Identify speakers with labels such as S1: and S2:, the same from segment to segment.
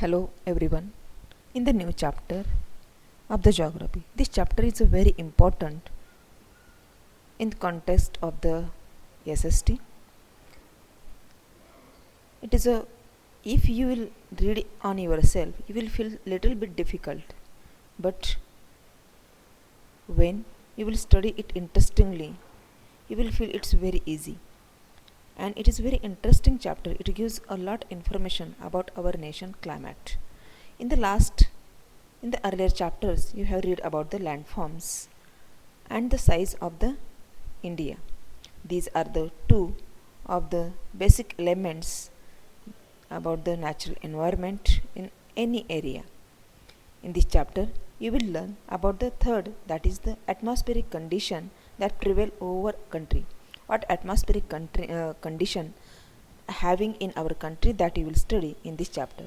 S1: Hello everyone. In the new chapter of the geography, this chapter is a very important in the context of the SST. It is a if you will read it on yourself, you will feel little bit difficult, but when you will study it interestingly, you will feel it's very easy. And it is very interesting chapter. It gives a lot information about our nation climate. In the last In the earlier chapters, you have read about the landforms and the size of the India. These are the two of the basic elements about the natural environment in any area. In this chapter, you will learn about the third, that is the atmospheric condition that prevail over country. What atmospheric condition having in our country, that you will study in this chapter.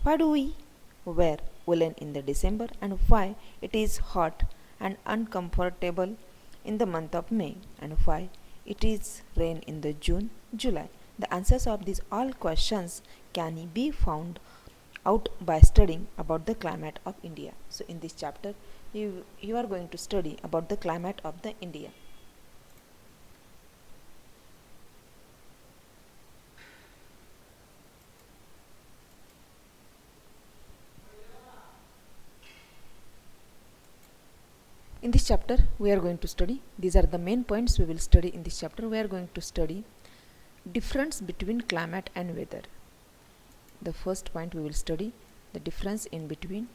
S1: Why do we wear woolen in the December, and why it is hot and uncomfortable in the month of May, and why it is rain in the June, July? The answers of these all questions can be found out by studying about the climate of India. So in this chapter, you are going to study about the climate of the India. In this chapter, we are going to study, these are the main points we will study in this chapter. We are going to study difference between climate and weather. The first point we will study the difference in between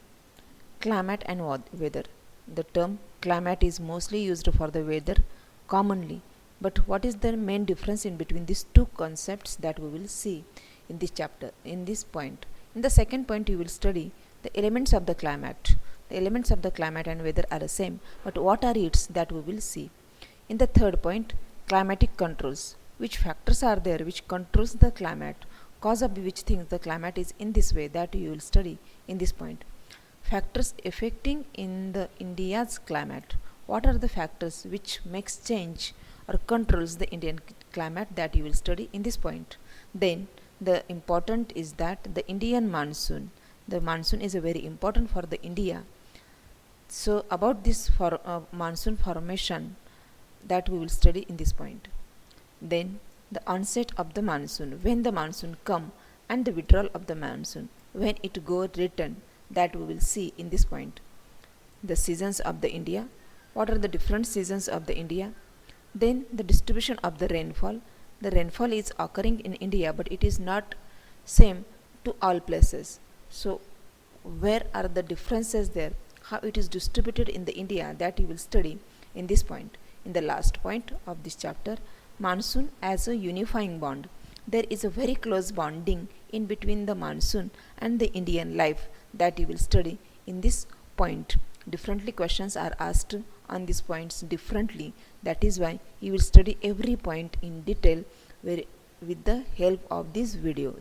S1: climate and weather. The term climate is mostly used for the weather commonly, but what is the main difference in between these two concepts, that we will see in this chapter, in this point. In the second point, you will study the elements of the climate. The elements of the climate and weather are the same, but what are its, that we will see. In the third point, climatic controls. Which factors are there which controls the climate, cause of which things the climate is in this way, that you will study in this point. Factors affecting in the India's climate. What are the factors which makes change or controls the Indian climate, that you will study in this point. Then the important is that the Indian monsoon. The monsoon is a very important for the India. So about this monsoon formation, that we will study in this point. Then the onset of the monsoon, when the monsoon come, and the withdrawal of the monsoon, when it go return, that we will see in this point. The seasons of the India, what are the different seasons of the India. Then the distribution of the rainfall. The rainfall is occurring in India, but it is not same to all places. So where are the differences there, how it is distributed in the India, that you will study in this point. In the last point of this chapter, monsoon as a unifying bond. There is a very close bonding in between the monsoon and the Indian life, that you will study in this point. Differently questions are asked on these points differently. That is why you will study every point in detail with the help of this video.